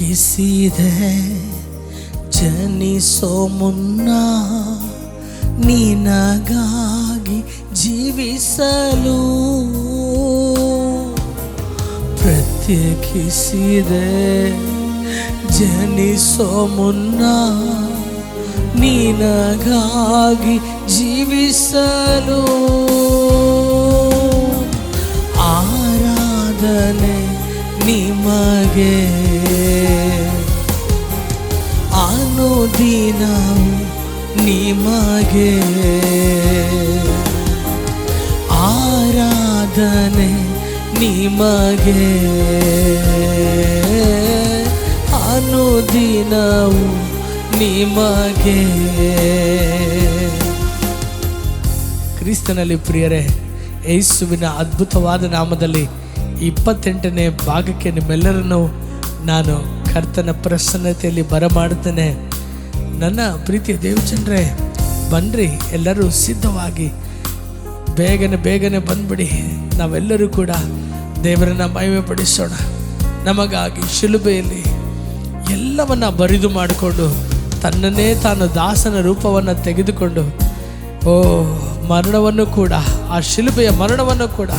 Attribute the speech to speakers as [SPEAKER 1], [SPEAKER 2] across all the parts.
[SPEAKER 1] ಪ್ರತ್ಯೇಕಿಸಿದೆ ಜನಿಸೋ ಮುನ್ನ ನಿನಗಾಗಿ ಜೀವಿಸಲು. ಪ್ರತ್ಯೇಕಿಸಿದೆ ಜನಿಸೋ ಮುನ್ನ ನಿನಗಾಗಿ ಜೀವಿಸಲು. ಆರಾಧನೆ ನಿಮಗೆ ಅನುದಿನವು ನಿಮಗೆ. ಆರಾಧನೆ ನಿಮಗೆ ಅನುದಿನವು ನಿಮಗೆ. ಕ್ರಿಸ್ತನಲ್ಲಿ ಪ್ರಿಯರೇ, ಯೇಸುವಿನ ಅದ್ಭುತವಾದ ನಾಮದಲ್ಲಿ 28ನೇ ಭಾಗಕ್ಕೆ ನಿಮ್ಮೆಲ್ಲರನ್ನು ನಾನು ಕರ್ತನ ಪ್ರಸನ್ನತೆಯಲ್ಲಿ ಬರಮಾಡುತ್ತೇನೆ. ನನ್ನ ಪ್ರೀತಿಯ ದೇವಜನರೇ, ಬನ್ನಿರಿ, ಎಲ್ಲರೂ ಸಿದ್ಧವಾಗಿ ಬೇಗನೆ ಬಂದ್ಬಿಡಿ. ನಾವೆಲ್ಲರೂ ಕೂಡ ದೇವರನ್ನ ಮಹಿಮೆ ಪಡಿಸೋಣ. ನಮಗಾಗಿ ಶಿಲುಬೆಯಲ್ಲಿ ಎಲ್ಲವನ್ನ ಬರಿದು ಮಾಡಿಕೊಂಡು ತನ್ನನ್ನೇ ತಾನು ದಾಸನ ರೂಪವನ್ನು ತೆಗೆದುಕೊಂಡು ಮರಣವನ್ನು ಕೂಡ, ಆ ಶಿಲುಬೆಯ ಮರಣವನ್ನು ಕೂಡ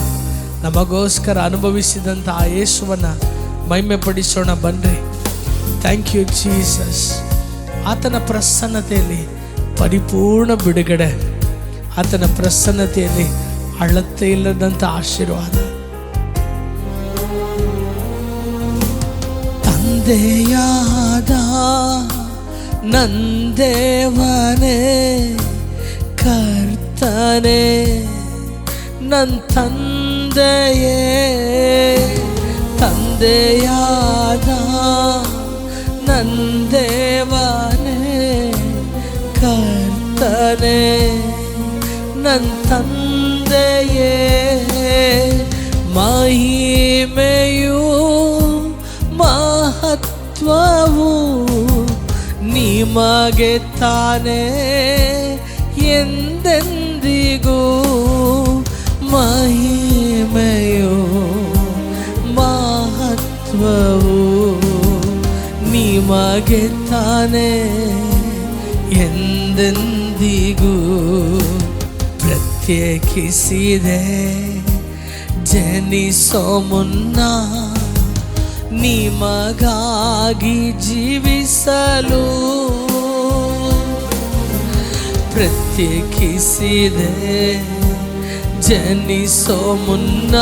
[SPEAKER 1] ನಮಗೋಸ್ಕರ ಅನುಭವಿಸಿದಂಥ ಆ ಯೇಸುವನ್ನು ಮಹಿಮೆ ಪಡಿಸೋಣ. ಬನ್ನಿರಿ. Thank you Jesus. ಆತನ ಪ್ರಸನ್ನತೆಯಲ್ಲಿ ಪರಿಪೂರ್ಣ ಬಿಡುಗಡೆ, ಆತನ ಪ್ರಸನ್ನತೆಯಲ್ಲಿ ಅಳತೆ ಇಲ್ಲದಂಥ ಆಶೀರ್ವಾದ. ತಂದೆಯಾದ ನಂದೇವನೇ, ಕರ್ತನೇ ನನ್ನ ತಂದೆಯೇ. ತಂದೆಯಾದ ನಂದೇವನೇ, ಕರ್ತನೇ ನನ್ನ ತಂದೆಯೇ. ಮಹಿಮೆಯು ಮಹತ್ವವು ನಿಮಗೆ ತಾನೇ ಎಂದೆಂದಿಗೂ. ಮಹಿಮೆಯು ಮಹತ್ವವು ನಿಮಗೆ ತಾನೇ ಎಂದೆಂದಿಗೂ. ಪ್ರತ್ಯೇಕಿಸಿದೆ ಜನಿಸೋ ಮುನ್ನ ನಿಮಗಾಗಿ ಜೀವಿಸಲು. ಪ್ರತ್ಯೇಕಿಸಿದೆ ಜನಿಸೋ ಮುನ್ನ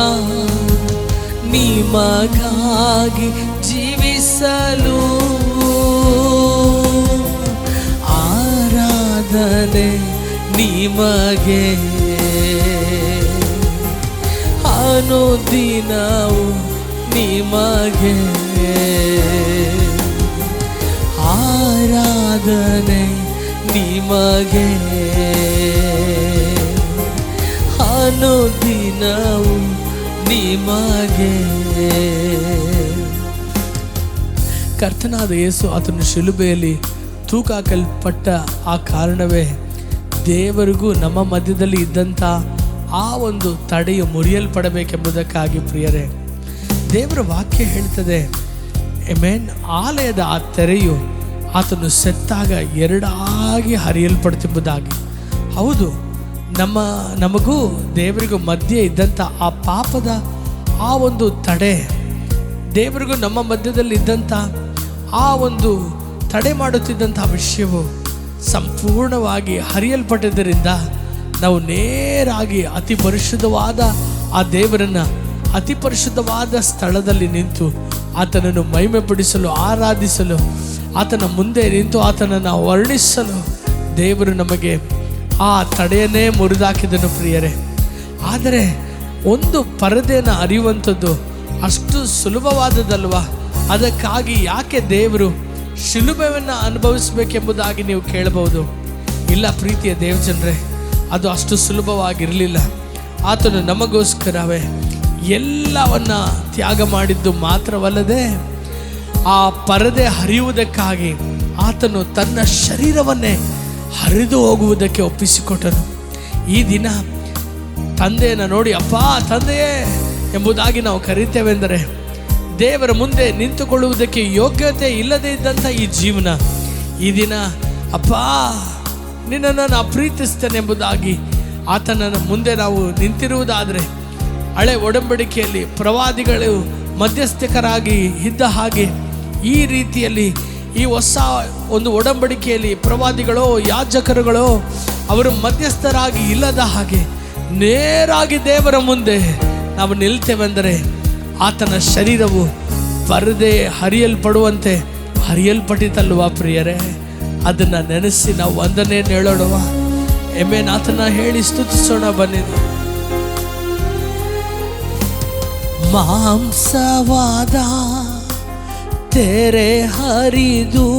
[SPEAKER 1] ನಿಮಗಾಗಿ ಜೀವಿಸಲು. ಆರಾಧನೆ ನಿಮಗೆ ಅನುದಿನವು ನಿಮಗೆ. ಆರಾಧನೆ ನಿಮಗೆ ಅನುದಿನವು ನಿಮಗೆ. ಕರ್ತನಾದ ಯೇಸು ಆತನು ಶಿಲುಬೆಯಲ್ಲಿ ತೂಕಾಕಲ್ಪಟ್ಟ ಆ ಕಾರಣವೇ ದೇವರಿಗೂ ನಮ್ಮ ಮಧ್ಯದಲ್ಲಿ ಇದ್ದಂಥ ಆ ಒಂದು ತಡೆಯು ಮುರಿಯಲ್ಪಡಬೇಕೆಂಬುದಕ್ಕಾಗಿ. ಪ್ರಿಯರೇ, ದೇವರ ವಾಕ್ಯ ಹೇಳ್ತದೆ, ಆಮೆನ್, ಆಲಯದ ಆ ತೆರೆಯು ಆತನು ಸೆತ್ತಾಗ ಎರಡಾಗಿ ಹರಿಯಲ್ಪಡ್ತೆಂಬುದಾಗಿ. ಹೌದು, ನಮಗೂ ದೇವರಿಗೂ ಮಧ್ಯೆ ಇದ್ದಂಥ ಆ ಪಾಪದ ಆ ಒಂದು ತಡೆ, ದೇವರಿಗೂ ನಮ್ಮ ಮಧ್ಯದಲ್ಲಿ ಇದ್ದಂಥ ಆ ಒಂದು ತಡೆ ಮಾಡುತ್ತಿದ್ದಂಥ ವಿಷಯವು ಸಂಪೂರ್ಣವಾಗಿ ಹರಿಯಲ್ಪಟ್ಟಿದ್ದರಿಂದ ನಾವು ನೇರಾಗಿ ಅತಿ ಪರಿಶುದ್ಧವಾದ ಆ ದೇವರನ್ನು ಅತಿ ಪರಿಶುದ್ಧವಾದ ಸ್ಥಳದಲ್ಲಿ ನಿಂತು ಆತನನ್ನು ಮಹಿಮೆಪಡಿಸಲು, ಆರಾಧಿಸಲು, ಆತನ ಮುಂದೆ ನಿಂತು ಆತನನ್ನು ವರ್ಣಿಸಲು ದೇವರು ನಮಗೆ ಆ ತಡೆಯನ್ನೇ ಮುರಿದಾಕಿದನು. ಪ್ರಿಯರೇ, ಆದರೆ ಒಂದು ಪರದೆಯನ್ನು ಅರಿಯುವಂಥದ್ದು ಅಷ್ಟು ಸುಲಭವಾದದಲ್ವಾ? ಅದಕ್ಕಾಗಿ ಯಾಕೆ ದೇವರು ಶಿಲುಬೆಯನ್ನು ಅನುಭವಿಸಬೇಕೆಂಬುದಾಗಿ ನೀವು ಕೇಳಬಹುದು. ಇಲ್ಲ ಪ್ರೀತಿಯ ದೇವಜನರೇ, ಅದು ಅಷ್ಟು ಸುಲಭವಾಗಿರಲಿಲ್ಲ. ಆತನು ನಮಗೋಸ್ಕರವೇ ಎಲ್ಲವನ್ನ ತ್ಯಾಗ ಮಾಡಿದ್ದು ಮಾತ್ರವಲ್ಲದೆ ಆ ಪರದೆ ಹರಿಯುವುದಕ್ಕಾಗಿ ಆತನು ತನ್ನ ಶರೀರವನ್ನೇ ಹರಿದು ಹೋಗುವುದಕ್ಕೆ ಒಪ್ಪಿಸಿಕೊಟ್ಟನು. ಈ ದಿನ ತಂದೆಯನ್ನು ನೋಡಿ ಅಪ್ಪ ತಂದೆಯೇ ಎಂಬುದಾಗಿ ನಾವು ಕರೀತೇವೆಂದರೆ ದೇವರ ಮುಂದೆ ನಿಂತುಕೊಳ್ಳುವುದಕ್ಕೆ ಯೋಗ್ಯತೆ ಇಲ್ಲದೇ ಇದ್ದಂಥ ಈ ಜೀವನ, ಈ ದಿನ ಅಪ್ಪ ನಿನ್ನನ್ನು ನಾನು ಪ್ರೀತಿಸ್ತೇನೆ ಎಂಬುದಾಗಿ ಆತನ ಮುಂದೆ ನಾವು ನಿಂತಿರುವುದಾದರೆ, ಹಳೆ ಒಡಂಬಡಿಕೆಯಲ್ಲಿ ಪ್ರವಾದಿಗಳು ಮಧ್ಯಸ್ಥಕರಾಗಿ ಇದ್ದ ಹಾಗೆ ಈ ರೀತಿಯಲ್ಲಿ ಈ ಹೊಸ ಒಂದು ಒಡಂಬಡಿಕೆಯಲ್ಲಿ ಪ್ರವಾದಿಗಳೋ ಯಾಜಕರುಗಳೋ ಅವರು ಮಧ್ಯಸ್ಥರಾಗಿ ಇಲ್ಲದ ಹಾಗೆ ನೇರಾಗಿ ದೇವರ ಮುಂದೆ ನಾವು ನಿಲ್ತೇವೆಂದರೆ ಆತನ ಶರೀರವು ಪರದೆ ಹರಿಯಲ್ಪಡುವಂತೆ ಹರಿಯಲ್ಪಟ್ಟಿತಲ್ವಾ ಪ್ರಿಯರೇ? ಅದನ್ನು ನೆನೆಸಿ ನಾವು ವಂದನೆಯನ್ನು ಹೇಳೋಣ. ಆತನ ಹೇಳಿ ಸ್ತುತಿಸೋಣ ಬನ್ನಿ. ಮಾಂಸವಾದ ತೆರೆ ಹರಿದು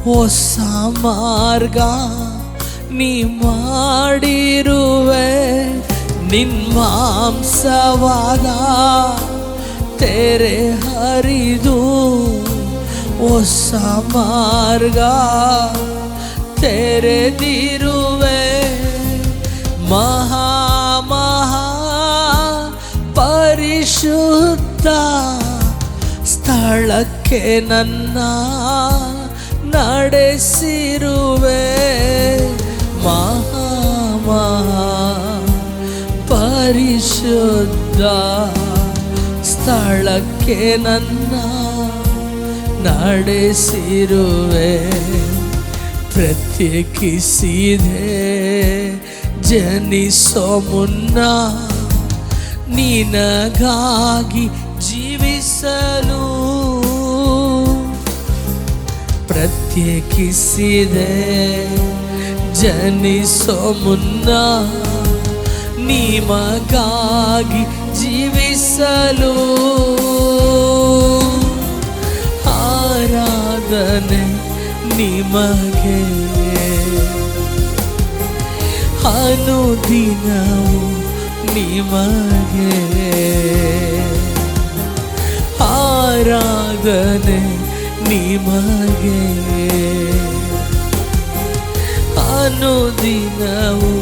[SPEAKER 1] ಹೊಸ ಮಾರ್ಗ ನೀ ಮಾಡಿರುವೆ, ನಿನ್ ಮಾಂಸವಾದ ತೆರೆ ಹರಿದು ಹೊಸ ಮಾರ್ಗ ತೆರೆದಿರುವೆ. ಮಹಾ ಮಹಾ ಪರಿಶುದ್ಧ ಸ್ಥಳಕ್ಕೆ ನನ್ನ ನಡೆಸಿರುವೆ. ಮಹಾ ಮಹಾ ಪರಿಶುದ್ಧ ಸ್ಥಳಕ್ಕೆ ನನ್ನ ನಡೆಸಿರುವೆ. ಪ್ರತ್ಯೇಕಿಸಿದೆ ಜನಿಸೋ ಮುನ್ನ ನಿನಗಾಗಿ ಜೀವಿಸಲು. ಪ್ರತ್ಯೇಕಿಸಿದೆ ಜನಿಸೋ ಮುನ್ನ ನಿಮಗಾಗಿ ಜೀವಿಸಲು. ಆರಾಧನೆ ನಿಮಗೆ ಅನುದಿನವು ನಿಮಗೆ. ಆರಾಧನೆ ನಿಮಗೆ ಅನುದಿನವು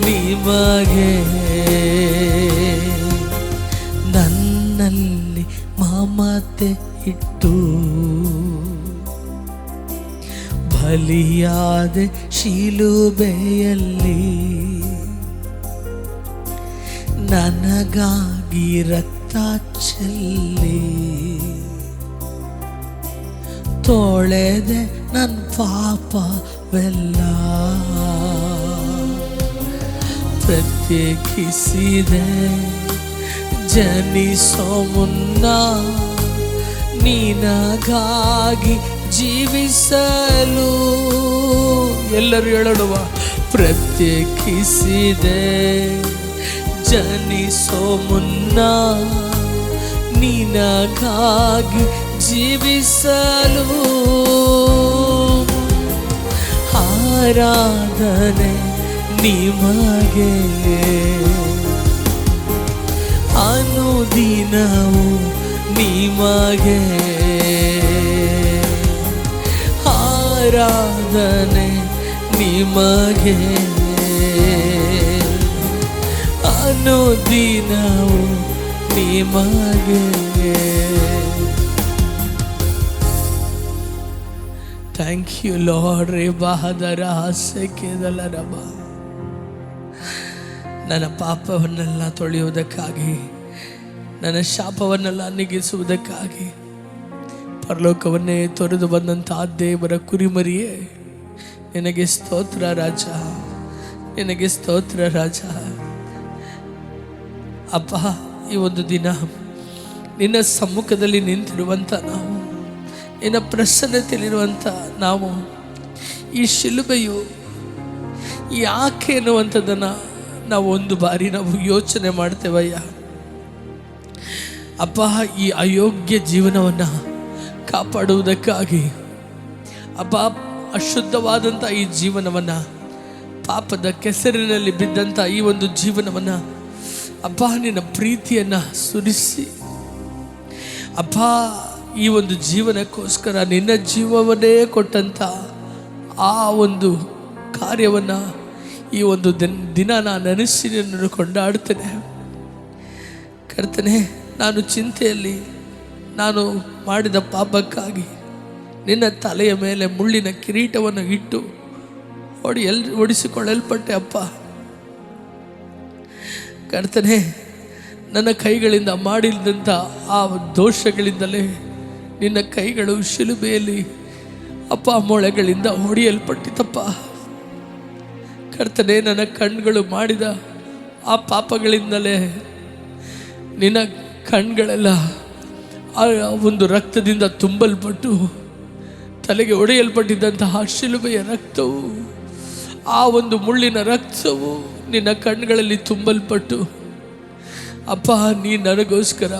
[SPEAKER 1] ನಿಮಗೆ. ನನ್ನಲ್ಲಿ ಮಮತೆ ಇಟ್ಟು ಬಲಿಯಾದೆ ಶಿಲುಬೆಯಲ್ಲಿ, ನನಗಾಗಿ ರಕ್ತ ಚೆಲ್ಲಿ ತೊಳೆದೆ ನನ್ನ ಪಾಪವೆಲ್ಲ. ಪ್ರತ್ಯೇಕಿಸಿದೆ ಜನಿಸೋ ಮುನ್ನ ನಿನಗಾಗಿ ಜೀವಿಸಲು. ಎಲ್ಲರೂ ಹೇಳೋಣ, ಪ್ರತ್ಯೇಕಿಸಿದೆ ಜನಿಸೋ ಮುನ್ನ ನಿನಗಾಗಿ ಜೀವಿಸಲು. ಆರಾಧನೆ ನಿಮಗೆ ಅನುದಿನವು ನಿಮಗೆ. ಆರಾಧನೆ ನಿಮಗೆ ಅನುದಿನವು ನಿಮಗೆ. Thank you Lord. ರೇ ಬಹದರ ಹಾಸ್ಯಕ್ಕೆದಲ್ಲ ರಬ, ನನ್ನ ಪಾಪವನ್ನೆಲ್ಲ ತೊಳೆಯುವುದಕ್ಕಾಗಿ, ನನ್ನ ಶಾಪವನ್ನೆಲ್ಲ ನೀಗಿಸುವುದಕ್ಕಾಗಿ ಪರಲೋಕವನ್ನೇ ತೊರೆದು ಬಂದಂಥ ದೇವರ ಕುರಿಮರಿಯೇ, ನಿನಗೆ ಸ್ತೋತ್ರ ರಾಜ, ನಿನಗೆ ಸ್ತೋತ್ರ ರಾಜ. ಅಪ್ಪ, ಈ ಒಂದು ದಿನ ನಿನ್ನ ಸಮ್ಮುಖದಲ್ಲಿ ನಿಂತಿರುವಂಥ ನಾವು, ನಿನ್ನ ಪ್ರಸನ್ನತೆಯಲ್ಲಿರುವಂಥ ನಾವು, ಈ ಶಿಲುಬೆಯು ಯಾಕೆ ಅನ್ನುವಂಥದ್ದನ್ನು ನಾವು ಒಂದು ಬಾರಿ ನಾವು ಯೋಚನೆ ಮಾಡ್ತೇವಯ್ಯ. ಅಪ್ಪ, ಈ ಅಯೋಗ್ಯ ಜೀವನವನ್ನು ಕಾಪಾಡುವುದಕ್ಕಾಗಿ ಅಪ್ಪ, ಅಶುದ್ಧವಾದಂಥ ಈ ಜೀವನವನ್ನು, ಪಾಪದ ಕೆಸರಿನಲ್ಲಿ ಬಿದ್ದಂಥ ಈ ಒಂದು ಜೀವನವನ್ನು ಅಪ್ಪ ನಿನ್ನ ಪ್ರೀತಿಯನ್ನು ಸುರಿಸಿ ಅಪ್ಪ ಈ ಒಂದು ಜೀವನಕ್ಕೋಸ್ಕರ ನಿನ್ನ ಜೀವವನ್ನೇ ಕೊಟ್ಟಂಥ ಆ ಒಂದು ಕಾರ್ಯವನ್ನು ಈ ಒಂದು ದಿನ ನಾನು ನೆನೆಸಿ ನಿನ್ನನ್ನು ಕೊಂಡಾಡ್ತೇನೆ. ಕರ್ತನೆ, ನಾನು ಚಿಂತೆಯಲ್ಲಿ ನಾನು ಮಾಡಿದ ಪಾಪಕ್ಕಾಗಿ ನಿನ್ನ ತಲೆಯ ಮೇಲೆ ಮುಳ್ಳಿನ ಕಿರೀಟವನ್ನು ಇಟ್ಟು ಒಡಿಸಿಕೊಳ್ಳಲ್ಪಟ್ಟೆ ಅಪ್ಪ. ಕರ್ತನೇ, ನನ್ನ ಕೈಗಳಿಂದ ಮಾಡಿದಂಥ ಆ ದೋಷಗಳಿಂದಲೇ ನಿನ್ನ ಕೈಗಳು ಶಿಲುಬೆಯಲ್ಲಿ ಅಪ್ಪ ಮೊಳೆಗಳಿಂದ ಹೊಡೆಯಲ್ಪಟ್ಟಿತಪ್ಪ. ಕರ್ತನೇ, ನನ್ನ ಕಣ್ಗಳು ಮಾಡಿದ ಆ ಪಾಪಗಳಿಂದಲೇ ನಿನ್ನ ಕಣ್ಗಳೆಲ್ಲ ಆ ಒಂದು ರಕ್ತದಿಂದ ತುಂಬಲ್ಪಟ್ಟು ತಲೆಗೆ ಹೊಡೆಯಲ್ಪಟ್ಟಿದ್ದಂತಹ ಶಿಲುಬೆಯ ರಕ್ತವು, ಆ ಒಂದು ಮುಳ್ಳಿನ ರಕ್ತವು ನಿನ್ನ ಕಣ್ಗಳಲ್ಲಿ ತುಂಬಲ್ಪಟ್ಟು ಅಪ್ಪ, ನೀ ನನಗೋಸ್ಕರ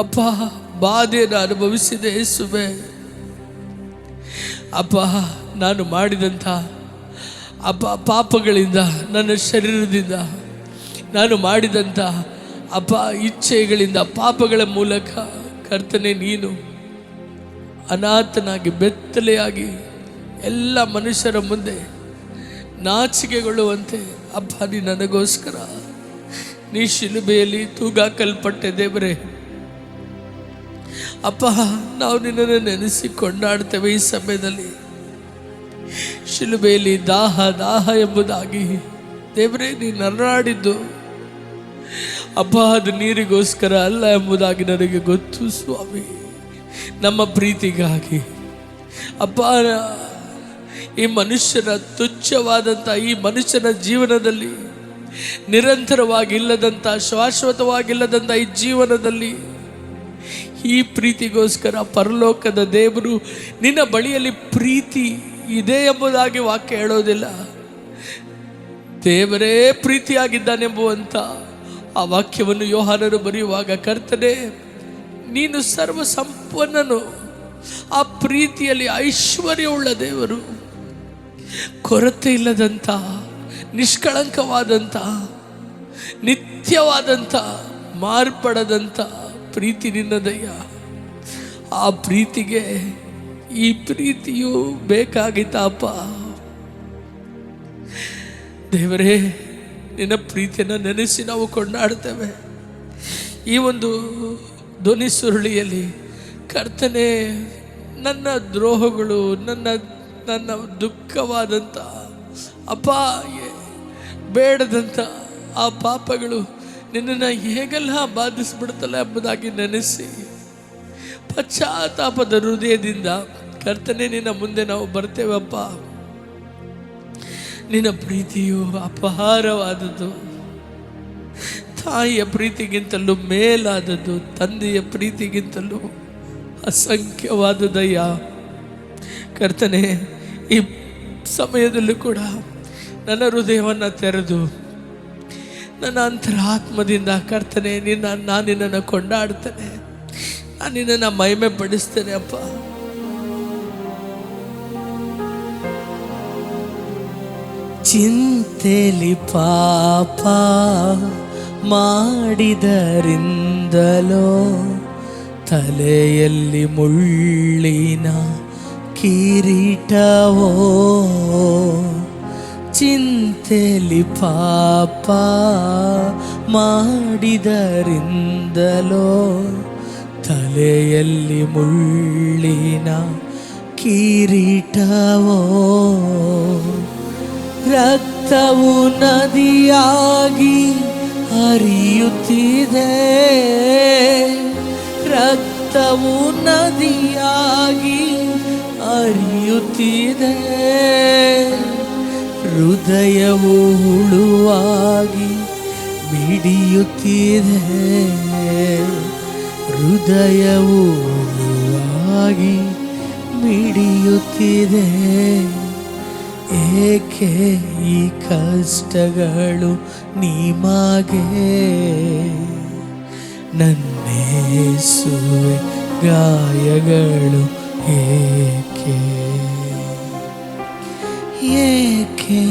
[SPEAKER 1] ಅಪ್ಪ ಬಾಧೆಯನ್ನು ಅನುಭವಿಸಿದೆ ಯೇಸುವೆ. ಅಪ್ಪ, ನಾನು ಮಾಡಿದಂಥ ಅಪ್ಪ ಪಾಪಗಳಿಂದ, ನನ್ನ ಶರೀರದಿಂದ ನಾನು ಮಾಡಿದಂಥ ಅಪ್ಪ ಇಚ್ಛೆಗಳಿಂದ, ಪಾಪಗಳ ಮೂಲಕ ಕರ್ತನೆ, ನೀನು ಅನಾಥನಾಗಿ ಬೆತ್ತಲೆಯಾಗಿ ಎಲ್ಲ ಮನುಷ್ಯರ ಮುಂದೆ ನಾಚಿಕೆಗೊಳ್ಳುವಂತೆ ಅಪ್ಪ ನೀ ನನಗೋಸ್ಕರ ನೀ ಶಿಲುಬೆಯಲ್ಲಿ ತೂಗಾಕಲ್ಪಟ್ಟೆ ದೇವರೇ. ಅಪ್ಪ, ನಾವು ನಿನ್ನನ್ನು ನೆನೆಸಿ ಕೊಂಡಾಡ್ತೇವೆ ಈ ಸಮಯದಲ್ಲಿ. ಶಿಲುಬೆಯಲ್ಲಿ ದಾಹ ದಾಹ ಎಂಬುದಾಗಿ ದೇವರೇ ನೀ ನರಳಾಡಿದ್ದು ಅಪ್ಪ, ಅದು ನೀರಿಗೋಸ್ಕರ ಅಲ್ಲ ಎಂಬುದಾಗಿ ನನಗೆ ಗೊತ್ತು ಸ್ವಾಮಿ. ನಮ್ಮ ಪ್ರೀತಿಗಾಗಿ ಅಪ್ಪ, ಈ ಮನುಷ್ಯನ ತುಚ್ಛವಾದಂಥ ಈ ಮನುಷ್ಯನ ಜೀವನದಲ್ಲಿ ನಿರಂತರವಾಗಿಲ್ಲದಂಥ, ಶಾಶ್ವತವಾಗಿಲ್ಲದಂಥ ಈ ಜೀವನದಲ್ಲಿ ಈ ಪ್ರೀತಿಗೋಸ್ಕರ ಪರಲೋಕದ ದೇವರು ನಿನ್ನ ಬಳಿಯಲ್ಲಿ ಪ್ರೀತಿ ಇದೆ ಎಂಬುದಾಗಿ ವಾಕ್ಯ ಹೇಳೋದಿಲ್ಲ. ದೇವರೇ ಪ್ರೀತಿಯಾಗಿದ್ದಾನೆಂಬುವಂಥ ಆ ವಾಕ್ಯವನ್ನು ಯೋಹಾನರು ಬರೆಯುವಾಗ, ಕರ್ತನೆ ನೀನು ಸರ್ವ ಸಂಪನ್ನನು, ಆ ಪ್ರೀತಿಯಲ್ಲಿ ಐಶ್ವರ್ಯವುಳ್ಳ ದೇವರು, ಕೊರತೆ ಇಲ್ಲದಂಥ, ನಿಷ್ಕಳಂಕವಾದಂಥ, ನಿತ್ಯವಾದಂಥ, ಮಾರ್ಪಡದಂಥ ಪ್ರೀತಿ ನಿನ್ನದಯ್ಯ. ಆ ಪ್ರೀತಿಗೆ ಈ ಪ್ರೀತಿಯು ಬೇಕಾಗಿತ್ತಪ್ಪ. ದೇವರೇ, ನಿನ್ನ ಪ್ರೀತಿಯನ್ನು ನೆನೆಸಿ ನಾವು ಕೊಂಡಾಡ್ತೇವೆ. ಈ ಒಂದು ಧ್ವನಿ ಸುರುಳಿಯಲ್ಲಿ ಕರ್ತನೆ, ನನ್ನ ದ್ರೋಹಗಳು, ನನ್ನ ದುಃಖವಾದಂಥ ಅಪ್ಪ, ಬೇಡದಂಥ ಆ ಪಾಪಗಳು ನಿನ್ನನ್ನು ಹೇಗೆಲ್ಲ ಬಾಧಿಸ್ಬಿಡ್ತಲ್ಲ ಎಂಬುದಾಗಿ ನೆನೆಸಿ ಪಶ್ಚಾತ್ತಾಪದ ಹೃದಯದಿಂದ ಕರ್ತನೆ ನಿನ್ನ ಮುಂದೆ ನಾವು ಬರ್ತೇವಪ್ಪ. ನಿನ್ನ ಪ್ರೀತಿಯು ಅಪಾರವಾದದ್ದು, ತಾಯಿಯ ಪ್ರೀತಿಗಿಂತಲೂ ಮೇಲಾದದ್ದು, ತಂದೆಯ ಪ್ರೀತಿಗಿಂತಲೂ ಅಸಂಖ್ಯವಾದದಯ್ಯ. ಕರ್ತನೆ, ಈ ಸಮಯದಲ್ಲೂ ಕೂಡ ನನ್ನ ಹೃದಯವನ್ನು ತೆರೆದು ನನ್ನ ಅಂತರಾತ್ಮದಿಂದ ಕರ್ತನೆ ನಾನು ನಿನ್ನನ್ನು ಕೊಂಡಾಡ್ತೇನೆ, ನಾನು ನಿನ್ನನ್ನು ಮಹಿಮೆ ಪಡಿಸ್ತೇನೆ ಅಪ್ಪ. ಚಿಂತೆಲಿ ಪಾಪ ಮಾಡಿದರಿಂದಲೋ ತಲೆಯಲ್ಲಿ ಮುಳ್ಳಿನ ಕಿರೀಟವೋ, ಚಿಂತೆಲಿ ಪಾಪ ಮಾಡಿದರಿಂದಲೋ ತಲೆಯಲ್ಲಿ ಮುಳ್ಳಿನ ಕಿರೀಟವೋ, ರಕ್ತವು ನದಿಯಾಗಿ ಹರಿಯುತ್ತಿದೆ, ರಕ್ತವು ನದಿಯಾಗಿ ಹರಿಯುತ್ತಿದೆ, ಹೃದಯವು ಹುಳುವಾಗಿ ಮಿಡಿಯುತ್ತಿದೆ, ಹೃದಯವು ಹುಳುವಾಗಿ ಮಿಡಿಯುತ್ತಿದೆ. ಏಕೆ ಈ ಕಷ್ಟಗಳು ನಿಮಗೆ, ನನ್ನೇಸುವೆ ಗಾಯಗಳು ಏಕೆ, ಏಕೆ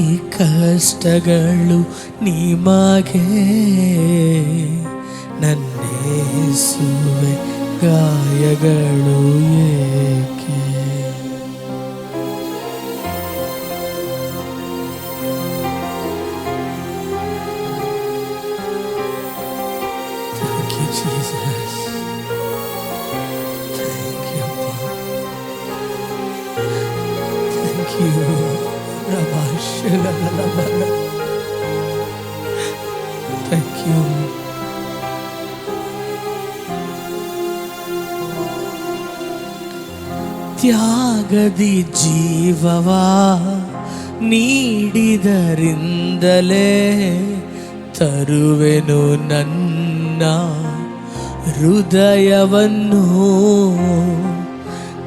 [SPEAKER 1] ಈ ಕಷ್ಟಗಳು ನಿಮಗೆ, ನನ್ನೇಸುವೆ ಗಾಯಗಳು ಏಕೆ. Thank you, Jesus. Thank you. ತ್ಯಾಗದಿ ಜೀವವಾ ನೀಡಿದರಿಂದಲೇ ತರುವೆನು ನನ್ನ ಹೃದಯವನ್ನು.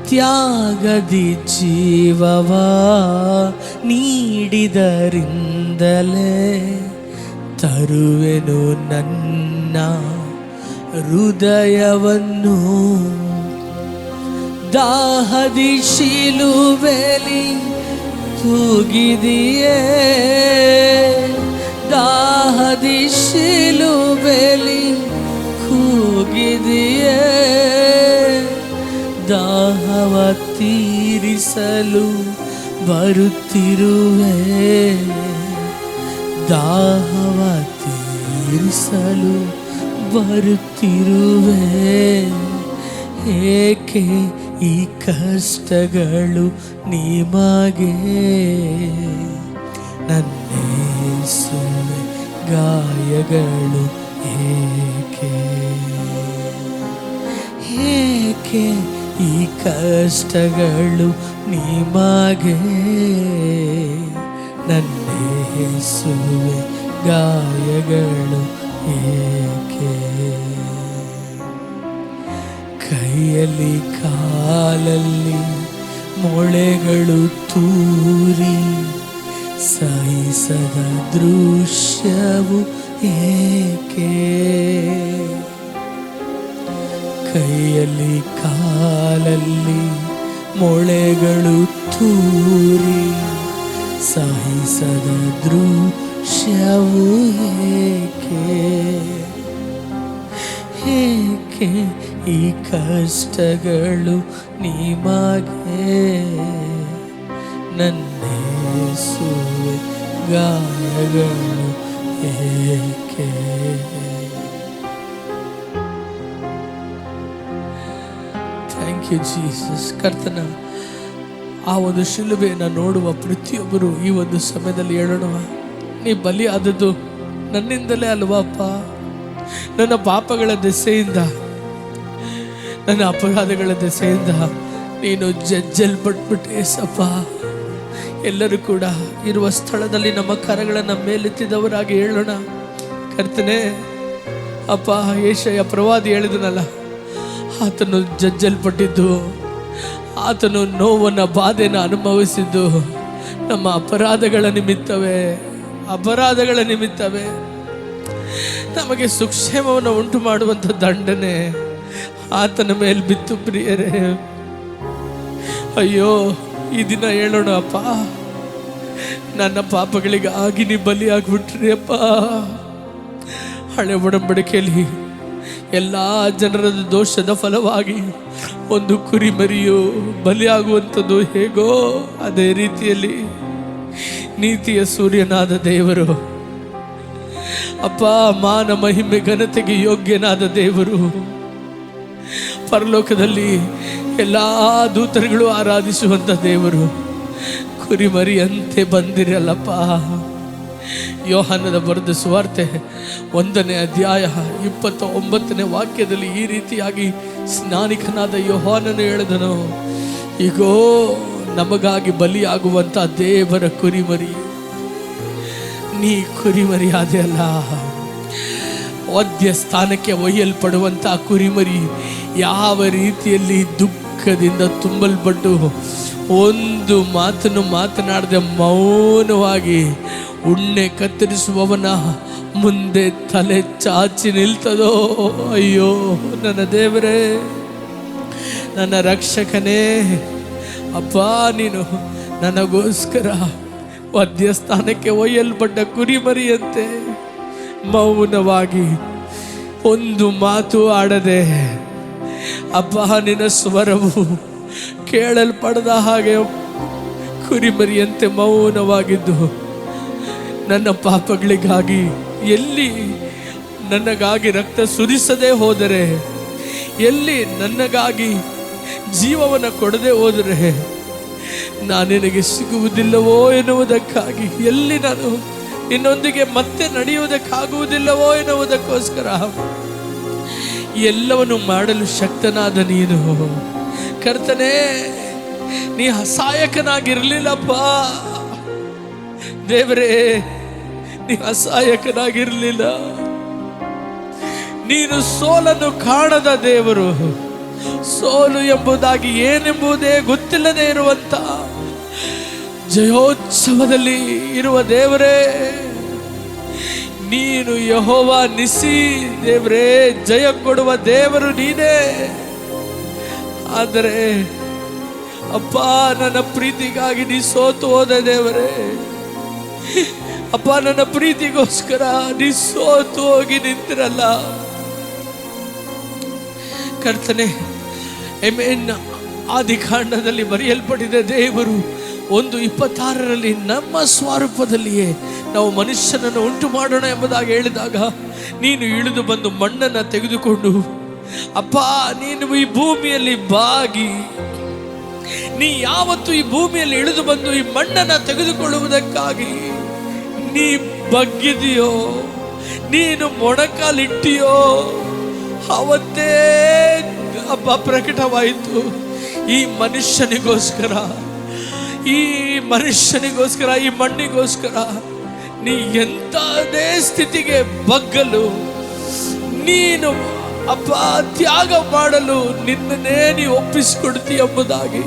[SPEAKER 1] ತ್ಯಾಗದಿ ಜೀವವಾ ನೀಡಿದರಿಂದಲೇ ತರುವೆನು ನನ್ನ ಹೃದಯವನ್ನು. ದಾಹದಿ ಶಿಲುಬೆಲಿ ತೂಗಿದೆಯೇ, ದಾಹದಿ ಶಿಲುಬೆಲಿ ಕೂಗಿದೆಯೇ, ದಾಹವ ತೀರಿಸಲು ಬರುತ್ತಿರುವೆ, ದಾಹವ ತೀರಿಸಲು ಬರುತ್ತಿರುವೆ. ಏಕೆ ಈ ಕಷ್ಟಗಳು ನಿಮಗೆ, ನನ್ನೇಸುವೆ ಗಾಯಗಳು ಏಕೆ, ಏಕೆ ಈ ಕಷ್ಟಗಳು ನಿಮಗೆ, ನನ್ನೇಸುವೆ ಗಾಯಗಳು ಏಕೆ. ಕೈಯಲ್ಲಿ ಕಾಲಲ್ಲಿ ಮೊಳೆಗಳು ತೂರಿ ಸಹಿಸದ ದೃಶ್ಯವು ಏಕೆ, ಕೈಯಲ್ಲಿ ಕಾಲಲ್ಲಿ ಮೊಳೆಗಳು ತೂರಿ ಸಹಿಸದ ದೃಶ್ಯವು ಏಕೆ, ಏಕೆ ಈ ಕಷ್ಟಗಳು ನಿಮಗೆ, ನನ್ನೇಸುವೆ ಗಾಯಗಳು ಏಕೆ. Thank you Jesus. ಕರ್ತನ ಆ ಒಂದು ಶಿಲುಬೆಯನ್ನು ನೋಡುವ ಪ್ರತಿಯೊಬ್ಬರು ಈ ಒಂದು ಸಮಯದಲ್ಲಿ ಹೇಳೋಣ, ನೀ ಬಲಿ ಆದದ್ದು ನನ್ನಿಂದಲೇ ಅಲ್ವಾಪ್ಪ, ನನ್ನ ಪಾಪಗಳ ದೆಸೆಯಿಂದ, ನನ್ನ ಅಪರಾಧಗಳ ದೆಸೆಯಿಂದ ನೀನು ಜಜ್ಜಲ್ಪಟ್ಬಿಟ್ಟೆ ಸಪ್ಪ. ಎಲ್ಲರೂ ಕೂಡ ಇರುವ ಸ್ಥಳದಲ್ಲಿ ನಮ್ಮ ಕರಗಳನ್ನು ಮೇಲೆತ್ತಿದವರಾಗಿ ಹೇಳೋಣ, ಕರ್ತನೆ ಅಪ್ಪ, ಯೆಶಾಯ ಪ್ರವಾದಿ ಹೇಳಿದನಲ್ಲ, ಆತನು ಜಜ್ಜಲ್ಪಟ್ಟಿದ್ದು, ಆತನು ನೋವನ್ನ ಬಾಧೆನ ಅನುಭವಿಸಿದ್ದು ನಮ್ಮ ಅಪರಾಧಗಳ ನಿಮಿತ್ತವೇ, ಅಪರಾಧಗಳ ನಿಮಿತ್ತವೇ. ನಮಗೆ ಸುಕ್ಷೇಮವನ್ನು ಉಂಟು ಮಾಡುವಂಥ ದಂಡನೆ ಆತನ ಮೇಲೆ ಬಿತ್ತು ಪ್ರಿಯರೇ. ಅಯ್ಯೋ, ಈ ದಿನ ಹೇಳೋಣ ಅಪ್ಪ, ನನ್ನ ಪಾಪಗಳಿಗಾಗಿ ನೀ ಬಲಿಯಾಗ್ಬಿಟ್ರಿ ಅಪ್ಪ. ಹಳೆ ಒಡಂಬಡಿಕೆಯಲ್ಲಿ ಎಲ್ಲ ಜನರ ದೋಷದ ಫಲವಾಗಿ ಒಂದು ಕುರಿಮರಿಯು ಬಲಿಯಾಗುವಂಥದ್ದು ಹೇಗೋ, ಅದೇ ರೀತಿಯಲ್ಲಿ ನೀತಿಯ ಸೂರ್ಯನಾದ ದೇವರು ಅಪ್ಪ, ಮಾನ ಮಹಿಮೆ ಘನತೆಗೆ ಯೋಗ್ಯನಾದ ದೇವರು, ಪರಲೋಕದಲ್ಲಿ ಎಲ್ಲ ದೂತರುಗಳು ಆರಾಧಿಸುವಂಥ ದೇವರು ಕುರಿಮರಿಯಂತೆ ಬಂದಿರಲ್ಲಪ್ಪ. ಯೋಹಾನದ ಬರೆದ ಸುವಾರ್ತೆ 1ನೇ ಅಧ್ಯಾಯ 29ನೇ ವಾಕ್ಯದಲ್ಲಿ ಈ ರೀತಿಯಾಗಿ ಸ್ನಾನಿಕನಾದ ಯೋಹಾನನು ಹೇಳಿದನು, ಈಗೋ ನಮಗಾಗಿ ಬಲಿಯಾಗುವಂಥ ದೇವರ ಕುರಿಮರಿ, ನೀ ಕುರಿಮರಿ ಆದೆ ಅಲ್ಲ, ವಧ್ಯ ಸ್ಥಾನಕ್ಕೆ ಒಯ್ಯಲ್ಪಡುವಂಥ ಕುರಿಮರಿ ಯಾವ ರೀತಿಯಲ್ಲಿ ದುಃಖದಿಂದ ತುಂಬಲ್ಪಟ್ಟು ಒಂದು ಮಾತನ್ನು ಮಾತನಾಡದೆ ಮೌನವಾಗಿ ಉಣ್ಣೆ ಕತ್ತರಿಸುವವನ ಮುಂದೆ ತಲೆ ಚಾಚಿ ನಿಲ್ತದೋ. ಅಯ್ಯೋ ನನ್ನ ದೇವರೇ, ನನ್ನ ರಕ್ಷಕನೇ ಅಪ್ಪ, ನೀನು ನನಗೋಸ್ಕರ ವಧ್ಯಸ್ಥಾನಕ್ಕೆ ಒಯ್ಯಲ್ಪಟ್ಟ ಕುರಿಮರಿಯಂತೆ ಮೌನವಾಗಿ ಒಂದು ಮಾತು ಆಡದೆ ಅಪ್ಪ, ನಿನ್ನ ಸ್ವರವು ಕೇಳಲ್ಪಡದ ಹಾಗೆ ಕುರಿಮರಿಯಂತೆ ಮೌನವಾಗಿದ್ದು ನನ್ನ ಪಾಪಗಳಿಗಾಗಿ ಎಲ್ಲಿ ನನಗಾಗಿ ರಕ್ತ ಸುರಿಸದೆ ಹೋದರೆ, ಎಲ್ಲಿ ನನಗಾಗಿ ಜೀವವನ್ನು ಕೊಡದೆ ಹೋದರೆ ನಾನು ನಿನಗೆ ಸಿಗುವುದಿಲ್ಲವೋ ಎನ್ನುವುದಕ್ಕಾಗಿ, ಎಲ್ಲಿ ನಾನು ನಿನ್ನೊಂದಿಗೆ ಮತ್ತೆ ನಡೆಯುವುದಕ್ಕಾಗುವುದಿಲ್ಲವೋ ಎನ್ನುವುದಕ್ಕೋಸ್ಕರ ಎಲ್ಲವನ್ನು ಮಾಡಲು ಶಕ್ತನಾದ ನೀನು ಕರ್ತನೇ. ನೀ ಅಸಹಾಯಕನಾಗಿರ್ಲಿಲ್ಲಪ್ಪ ದೇವರೇ, ನೀ ಅಸಹಾಯಕನಾಗಿರ್ಲಿಲ್ಲ. ನೀನು ಸೋಲನ್ನು ಕಾಣದ ದೇವರು, ಸೋಲು ಎಂಬುದಾಗಿ ಏನೆಂಬುದೇ ಗೊತ್ತಿಲ್ಲದೆ ಇರುವಂತ ಜಯೋತ್ಸವದಲ್ಲಿ ಇರುವ ದೇವರೇ, ನೀನು ಯೆಹೋವ ನಿಸಿ ದೇವರೇ, ಜಯ ಕೊಡುವ ದೇವರು ನೀನೇ. ಆದರೆ ಅಪ್ಪ, ನನ್ನ ಪ್ರೀತಿಗಾಗಿ ನೀ ಸೋತು ಹೋದ ದೇವರೇ. ಅಪ್ಪ, ನನ್ನ ಪ್ರೀತಿಗೋಸ್ಕರ ನೀ ಸೋತು ಹೋಗಿ ನಿಂತಿರಲ್ಲ ಕರ್ತನೆ. ಆದಿಕಾಂಡದಲ್ಲಿ ಬರೆಯಲ್ಪಟ್ಟಿದೆ, ದೇವರು 1:26 ನಮ್ಮ ಸ್ವರೂಪದಲ್ಲಿಯೇ ನಾವು ಮನುಷ್ಯನನ್ನು ಉಂಟು ಮಾಡೋಣ ಎಂಬುದಾಗಿ ಹೇಳಿದಾಗ, ನೀನು ಇಳಿದು ಬಂದು ಮಣ್ಣನ್ನು ತೆಗೆದುಕೊಂಡು ಅಪ್ಪ, ನೀನು ಈ ಭೂಮಿಯಲ್ಲಿ ಬಾಗಿ, ನೀ ಯಾವತ್ತು ಈ ಭೂಮಿಯಲ್ಲಿ ಇಳಿದು ಬಂದು ಈ ಮಣ್ಣನ್ನು ತೆಗೆದುಕೊಳ್ಳುವುದಕ್ಕಾಗಿ ನೀ ಬಗ್ಗಿದೆಯೋ, ನೀನು ಮೊಣಕಾಲಿಟ್ಟಿಯೋ, ಅವತ್ತೇ ಹಬ್ಬ ಪ್ರಕಟವಾಯಿತು. ಈ ಮನುಷ್ಯನಿಗೋಸ್ಕರ, ಈ ಮನುಷ್ಯನಿಗೋಸ್ಕರ, ಈ ಮಣ್ಣಿಗೋಸ್ಕರ ನೀ ಎಂಥದೇ ಸ್ಥಿತಿಗೆ ಬಗ್ಗಲು, ನೀನು ಅಪ್ಪ ತ್ಯಾಗ ಮಾಡಲು ನಿನ್ನನ್ನೇ ನೀ ಒಪ್ಪಿಸಿಕೊಡ್ತೀಯ ಎಂಬುದಾಗಿ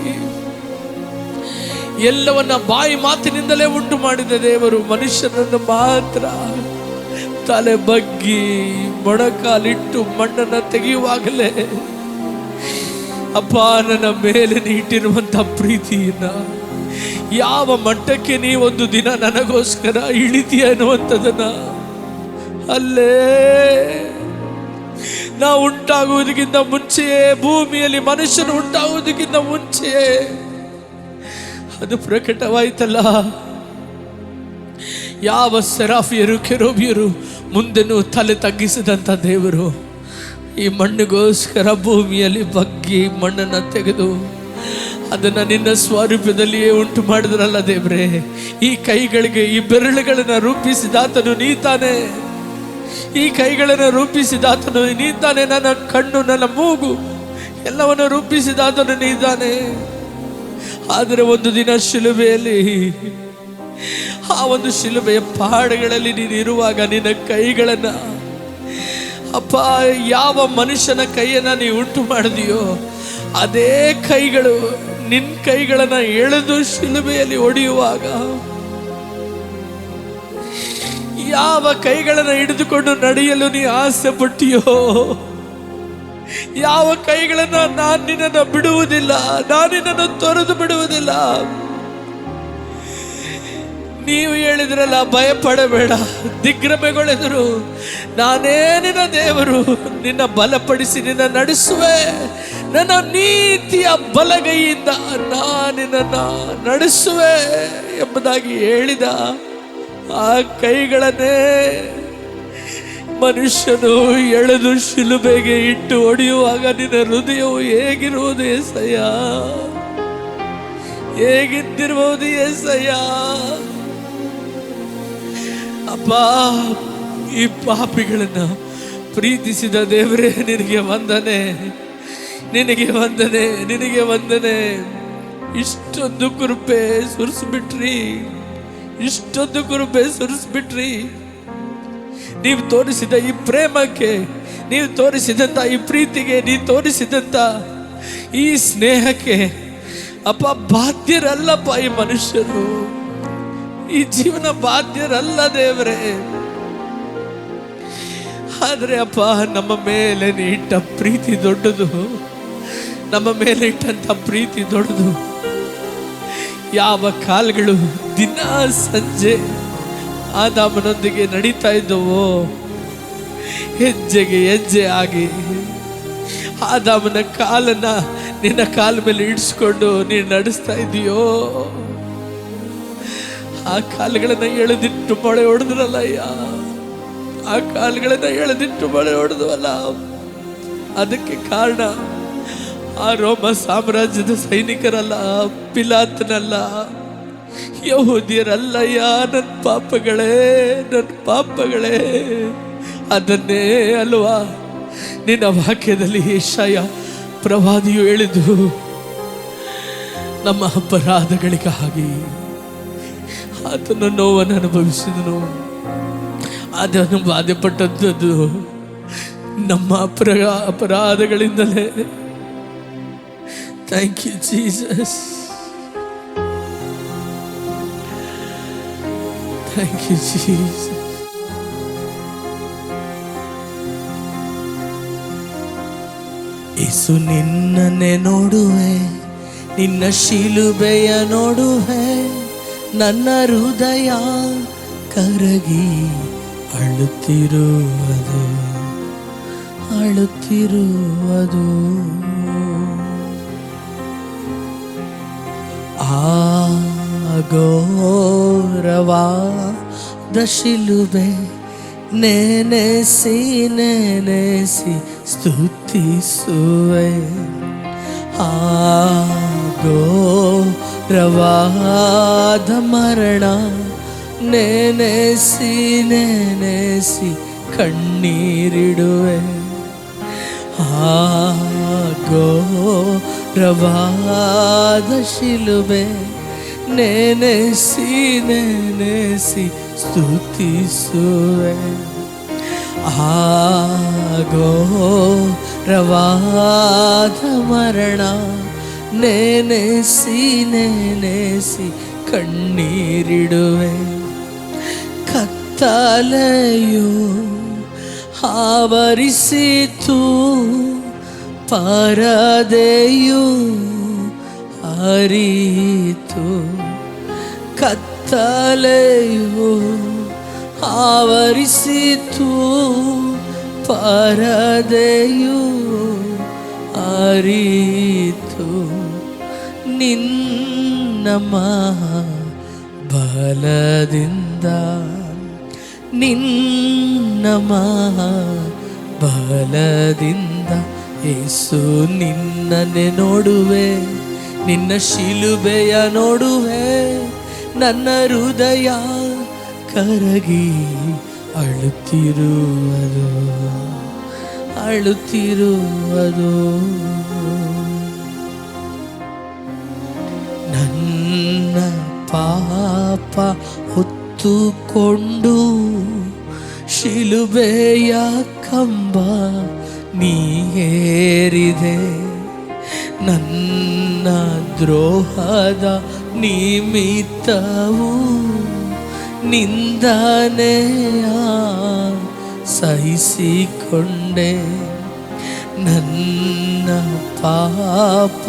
[SPEAKER 1] ಎಲ್ಲವನ್ನ ಬಾಯಿ ಮಾತಿನಿಂದಲೇ ಉಂಟು ಮಾಡಿದ ದೇವರು ಮನುಷ್ಯನನ್ನು ಮಾತ್ರ ತಲೆ ಬಗ್ಗಿ ಮೊಣಕಾಲಿಟ್ಟು ಮಣ್ಣನ್ನು ತೆಗೆಯುವಾಗಲೇ ಅಪ್ಪ, ನನ್ನ ಮೇಲೆ ನೀಟ್ಟಿರುವಂತ ಪ್ರೀತಿಯನ್ನ ಯಾವ ಮಟ್ಟಕ್ಕೆ ನೀ ಒಂದು ದಿನ ನನಗೋಸ್ಕರ ಇಳಿತೀಯ ಅನ್ನುವಂಥದ್ದನ್ನ ಅಲ್ಲೇ ನಾವು ಉಂಟಾಗುವುದಕ್ಕಿಂತ ಮುಂಚೆಯೇ, ಭೂಮಿಯಲ್ಲಿ ಮನುಷ್ಯನು ಉಂಟಾಗುವುದಕ್ಕಿಂತ ಮುಂಚೆಯೇ ಅದು ಪ್ರಕಟವಾಯ್ತಲ್ಲ. ಯಾವ ಸೆರಾಫಿಯರು ಕೆರೂಬಿಯರು ಮುಂದೆನೂ ತಲೆ ತಗ್ಗಿಸಿದಂಥ ದೇವರು ಈ ಮಣ್ಣಿಗೋಸ್ಕರ ಭೂಮಿಯಲ್ಲಿ ಬಗ್ಗಿ ಮಣ್ಣನ್ನು ತೆಗೆದು ಅದನ್ನು ನಿನ್ನ ಸ್ವರೂಪದಲ್ಲಿಯೇ ಉಂಟು ಮಾಡಿದ್ರಲ್ಲ ದೇವರೇ. ಈ ಕೈಗಳಿಗೆ ಈ ಬೆರಳುಗಳನ್ನು ರೂಪಿಸಿದಾತನು ನೀತಾನೆ, ಈ ಕೈಗಳನ್ನು ರೂಪಿಸಿದಾತನು ನೀತಾನೆ, ನನ್ನ ಕಣ್ಣು, ನನ್ನ ಮೂಗು ಎಲ್ಲವನ್ನು ರೂಪಿಸಿದಾತನು ನೀತಾನೆ. ಆದರೆ ಒಂದು ದಿನ ಶಿಲುಬೆಯಲ್ಲಿ, ಆ ಒಂದು ಶಿಲುಬೆಯ ಪಹಾಡಗಳಲ್ಲಿ ನೀನು ಇರುವಾಗ ನಿನ್ನ ಕೈಗಳನ್ನು ಅಪ್ಪ, ಯಾವ ಮನುಷ್ಯನ ಕೈಯನ್ನು ನೀ ಉಂಟು ಮಾಡಿದೆಯೋ ಅದೇ ಕೈಗಳು ನಿನ್ನ ಕೈಗಳನ್ನು ಎಳೆದು ಶಿಲುಬೆಯಲ್ಲಿ ಹೊಡೆಯುವಾಗ, ಯಾವ ಕೈಗಳನ್ನು ಹಿಡಿದುಕೊಂಡು ನಡೆಯಲು ನೀ ಆಸೆ ಪಟ್ಟಿಯೋ, ಯಾವ ಕೈಗಳನ್ನು ನಾನು ನಿನ್ನನ್ನು ಬಿಡುವುದಿಲ್ಲ, ನಾನು ನಿನ್ನನ್ನು ತೊರೆದು ಬಿಡುವುದಿಲ್ಲ. ನೀವು ಹೇಳಿದ್ರಲ್ಲ, ಭಯಪಡಬೇಡ, ದಿಗ್ಭ್ರಮೆಗೊಳ್ಳೆದರು, ನಾನೇ ನಿನ್ನ ದೇವರು, ನಿನ್ನ ಬಲಪಡಿಸಿ ನಿನ್ನ ನಡೆಸುವೆ, ನನ್ನ ನೀತಿಯ ಬಲಗೈಯಿಂದ ನಾನು ನಿನ್ನನ್ನು ನಡೆಸುವೆ ಎಂಬುದಾಗಿ ಹೇಳಿದ ಆ ಕೈಗಳನ್ನೇ ಮನುಷ್ಯನು ಎಳೆದು ಶಿಲುಬೆಗೆ ಇಟ್ಟು ಹೊಡೆಯುವಾಗ ನಿನ್ನ ಹೃದಯವು ಹೇಗಿರುವುದು ಏಸಯ್ಯ, ಹೇಗಿದ್ದಿರಬಹುದು ಏಸಯ್ಯ. ಅಪ್ಪ, ಈ ಪಾಪಿಗಳನ್ನ ಪ್ರೀತಿಸಿದ ದೇವರೇ, ನಿನಗೆ ವಂದನೆ, ನಿನಗೆ ವಂದನೆ, ನಿನಗೆ ವಂದನೆ. ಇಷ್ಟೊಂದು ಕೃಪೆ ಸುರಿಸ್ಬಿಟ್ರಿ, ಇಷ್ಟೊಂದು ಕೃಪೆ ಸುರಿಸ್ಬಿಟ್ರಿ. ನೀವು ತೋರಿಸಿದ ಈ ಪ್ರೇಮಕ್ಕೆ, ನೀವು ತೋರಿಸಿದಂಥ ಈ ಪ್ರೀತಿಗೆ, ನೀವು ತೋರಿಸಿದಂಥ ಈ ಸ್ನೇಹಕ್ಕೆ ಅಪ್ಪ ಬಾಧ್ಯರಲ್ಲಪ್ಪ ಈ ಮನುಷ್ಯರು, ಈ ಜೀವನ ಬಾಧ್ಯರಲ್ಲ ದೇವರೇ. ಆದರೆ ಅಪ್ಪ, ನಮ್ಮ ಮೇಲೆ ಇಟ್ಟ ಪ್ರೀತಿ ದೊಡ್ಡದು, ನಮ್ಮ ಮೇಲೆ ಇಟ್ಟಂಥ ಪ್ರೀತಿ ದೊಡ್ಡದು. ಯಾವ ಕಾಲುಗಳು ದಿನ ಸಂಜೆ ಆದಾಮನೊಂದಿಗೆ ನಡೀತಾ ಇದ್ದವೋ, ಹೆಜ್ಜೆಗೆ ಹೆಜ್ಜೆ ಆಗಿ ಆದಾಮನ ಕಾಲನ್ನ ನಿನ್ನ ಕಾಲ ಮೇಲೆ ಇಡಿಸ್ಕೊಂಡು ನೀನು ನಡೆಸ್ತಾ ಇದೆಯೋ, ಆ ಕಾಲುಗಳನ್ನ ಎಳೆದಿಟ್ಟು ಮೊಳೆ ಹೊಡೆದ್ರಲ್ಲ ಅಯ್ಯ, ಆ ಕಾಲುಗಳನ್ನ ಎಳೆದಿಟ್ಟು ಮೊಳೆ ಹೊಡೆದವಲ್ಲ. ಅದಕ್ಕೆ ಕಾರಣ ಆ ರೋಮ ಸಾಮ್ರಾಜ್ಯದ ಸೈನಿಕರಲ್ಲ, ಪಿಲಾತನಲ್ಲ, ಯಹೂದ್ಯರಲ್ಲಯ್ಯ. ನನ್ನ ಪಾಪಗಳೇ, ನನ್ನ ಪಾಪಗಳೇ. ಅದನ್ನೇ ಅಲ್ವಾ ನಿನ್ನ ವಾಕ್ಯದಲ್ಲಿ ಯೆಶಾಯ ಪ್ರವಾದಿಯು ಹೇಳಿದ್ದು, ನಮ್ಮ ಅಪರಾಧಗಳಿಗಾಗಿ ಆತನ ನೋವನ್ನು ಅನುಭವಿಸಿದನು, ಅದನ್ನು ಬಾಧೆಪಟ್ಟದ್ದು ನಮ್ಮ ಅಪರಾಧಗಳಿಂದಲೇ. Thank you Jesus, thank you Jesus. Yesu ನಿನ್ನನ್ನೇ ನೋಡುವೆ, ನಿನ್ನ ಶಿಲುಬೆಯ ನೋಡುವೆ, ನನ್ನ ಹೃದಯ ಕರಗಿ ಅಳುತ್ತಿರುವುದು, ಅಳುತ್ತಿರುವುದು. ಆ ಘೋರವಾದ ಶಿಲುಬೆ ನೆನೆಸಿ ನೆನೆಸಿ ಸ್ತುತಿಸುವೆ. ಆ ಘೋರವಾದ ಮರಣ ನೆನೆಸಿ ನೆನೆಸಿ ಕಣ್ಣೀರಿಡುವೆ. ಆ ಘೋರವಾದ ಶಿಲುಬೆ ನೆನೆಸಿ ನೆನೆಸಿ ಸ್ತುತಿಸುವೆ. ಆ ಘೋರವಾದ ಮರಣ ನೆನೆಸಿ ನೆನೆಸಿ ಕಣ್ಣೀರಿಡುವೆ. ಕತ್ತಲೆಯು ಆವರಿಸಿತು, ಪರದೆಯು ಹರಿಯಿತು. ಕತ್ತಲೆಯು ಆವರಿಸಿತು, ಪರದೆಯು ಹರಿಯಿತು. ನಿನ್ನ ಬಲದಿಂದ, ನಿನ್ನ ಬಲದಿಂದ ಯೇಸು ನಿನ್ನನ್ನೇ ನೋಡುವೆ, ನಿನ್ನ ಶಿಲುಬೆಯ ನೋಡುವೆ, ನನ್ನ ಹೃದಯ ಕರಗಿ ಅಳುತ್ತಿರುವುದು, ಅಳುತ್ತಿರುವುದು. ನನ್ನ ಪಾಪ ಹೊತ್ತುಕೊಂಡು ಶಿಲುಬೆಯ ಕಂಬ ನೀ ಏರಿದೆ. ನನ್ನ ದ್ರೋಹದ ನಿಮಿತ್ತವು ನಿಂದನೆಯ ಸಹಿಸಿಕೊಂಡೆ. ನನ್ನ ಪಾಪ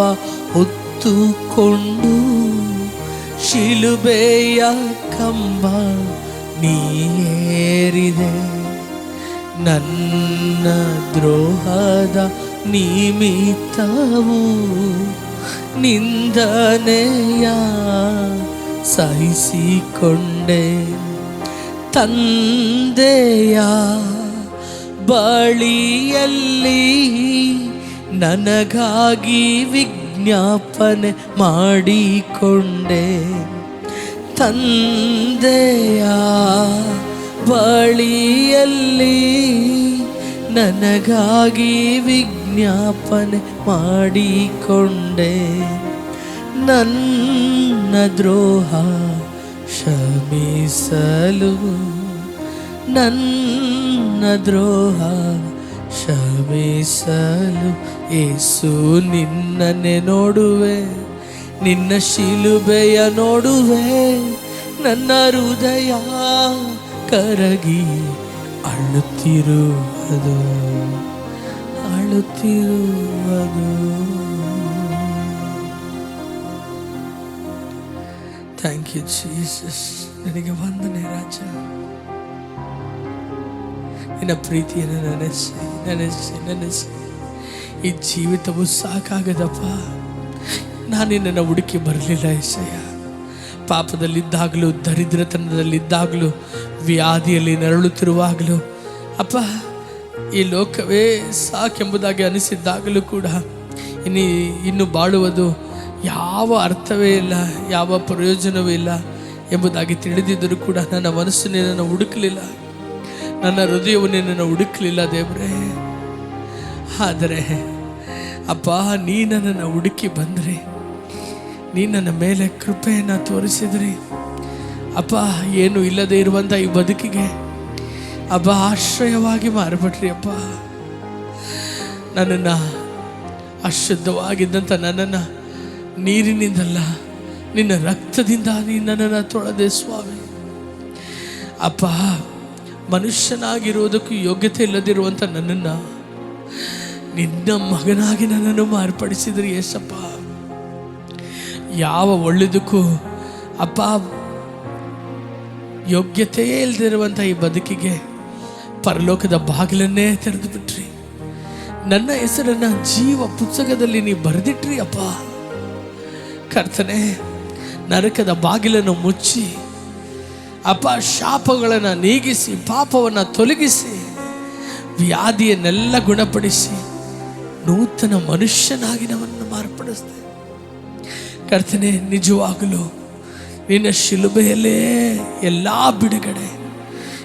[SPEAKER 1] ಹೊತ್ತುಕೊಂಡು ಶಿಲುಬೆಯ ಕಂಬ ನೀ ಏರಿದೆ. ನನ್ನ ದ್ರೋಹದ ನಿಮಿತ್ತವು ನಿಂದನೆಯ ಸಹಿಸಿಕೊಂಡೆ. ತಂದೆಯ ಬಳಿಯಲ್ಲಿ ನನಗಾಗಿ ವಿಜ್ಞಾಪನೆ ಮಾಡಿಕೊಂಡೆ. ತಂದೆಯ ಬಳಿಯಲ್ಲಿ ನನಗಾಗಿ ವಿಜ್ಞಾಪನೆ ಮಾಡಿಕೊಂಡೆ. ನನ್ನ ದ್ರೋಹ ಕ್ಷಮಿಸಲು, ನನ್ನ ದ್ರೋಹ ಕ್ಷಮಿಸಲು ಯೇಸು ನಿನ್ನನ್ನೇ ನೋಡುವೆ, ನಿನ್ನ ಶಿಲುಬೆಯ ನೋಡುವೆ, ನನ್ನ ಹೃದಯ ಕರಗಿ ಅಳುತ್ತಿರುವುದು, ಅಳುತ್ತಿರುವುದು. Thank you Jesus. ನನಗೆ ವಂದನೆ ರಾಜ. ನಿನ್ನ ಪ್ರೀತಿಯನ್ನು ನೆನೆಸಿ ನೆನೆಸಿ ನೆನೆಸಿ ಈ ಜೀವಿತವು ಸಾಕಾಗದಪ್ಪ. ನಾನು ನಿನ್ನನ್ನು ಹುಡುಕಿ ಬರಲಿಲ್ಲ ಏಸಯ್ಯ. ಪಾಪದಲ್ಲಿದ್ದಾಗಲೂ, ದರಿದ್ರತನದಲ್ಲಿದ್ದಾಗಲೂ, ವ್ಯಾಧಿಯಲ್ಲಿ ನರಳುತ್ತಿರುವಾಗಲೂ ಅಪ್ಪ, ಈ ಲೋಕವೇ ಸಾಕೆಂಬುದಾಗಿ ಅನಿಸಿದ್ದಾಗಲೂ ಕೂಡ ಇನ್ನು ಬಾಳುವುದು ಯಾವ ಅರ್ಥವೇ ಇಲ್ಲ, ಯಾವ ಪ್ರಯೋಜನವೂ ಇಲ್ಲ ಎಂಬುದಾಗಿ ತಿಳಿದಿದ್ದರೂ ಕೂಡ ನನ್ನ ಮನಸ್ಸು ನಿನ್ನನ್ನು ಹುಡುಕಲಿಲ್ಲ, ನನ್ನ ಹೃದಯವು ನಿನ್ನನ್ನು ಹುಡುಕಲಿಲ್ಲ ದೇವರೇ. ಆದರೆ ಅಪ್ಪ, ನೀ ನನ್ನನ್ನು ಹುಡುಕಿ ಬಂದ್ರಿ, ನೀ ನನ್ನ ಮೇಲೆ ಕೃಪೆಯನ್ನು ತೋರಿಸಿದ್ರಿ ಅಪ್ಪ. ಏನು ಇಲ್ಲದೆ ಇರುವಂಥ ಈ ಬದುಕಿಗೆ ಅಪ್ಪ ಆಶ್ರಯವಾಗಿ ಮಾರ್ಬಿಟ್ರಿ ಅಪ್ಪ. ನನ್ನನ್ನು ಅಶುದ್ಧವಾಗಿದ್ದಂಥ ನನ್ನನ್ನು ನೀರಿನಿಂದಲ್ಲ, ನಿನ್ನ ರಕ್ತದಿಂದ ನೀ ನನ್ನನ್ನು ತೊಳೆದೆ ಸ್ವಾಮಿ. ಅಪ್ಪ, ಮನುಷ್ಯನಾಗಿರೋದಕ್ಕೂ ಯೋಗ್ಯತೆ ಇಲ್ಲದಿರುವಂಥ ನನ್ನನ್ನು ನಿನ್ನ ಮಗನಾಗಿ ನನ್ನನ್ನು ಮಾರ್ಪಡಿಸಿದ್ರಿ ಏಸಪ್ಪ. ಯಾವ ಒಳ್ಳೆಯದಕ್ಕೂ ಅಪ್ಪ ಯೋಗ್ಯತೆಯೇ ಇಲ್ಲದಿರುವಂಥ ಈ ಬದುಕಿಗೆ ಪರಲೋಕದ ಬಾಗಿಲನ್ನೇ ತೆರೆದು ಬಿಟ್ರಿ. ನನ್ನ ಹೆಸರನ್ನು ಜೀವ ಪುಸ್ತಕದಲ್ಲಿ ನೀ ಬರೆದಿಟ್ರಿ ಅಪ್ಪ. ಕರ್ತನೆ, ನರಕದ ಬಾಗಿಲನ್ನು ಮುಚ್ಚಿ ಅಪ್ಪ, ಶಾಪಗಳನ್ನು ನೀಗಿಸಿ, ಪಾಪವನ್ನು ತೊಲಗಿಸಿ, ವ್ಯಾಧಿಯನ್ನೆಲ್ಲ ಗುಣಪಡಿಸಿ ನೂತನ ಮನುಷ್ಯನಾಗಿ ನಮ್ಮನ್ನು ಮಾರ್ಪಡಿಸಿದೆ. ಕರ್ತನೆ, ನಿಜವಾಗಲೂ ನಿನ್ನ ಶಿಲುಬೆಯಲ್ಲೇ ಎಲ್ಲ ಬಿಡುಗಡೆ,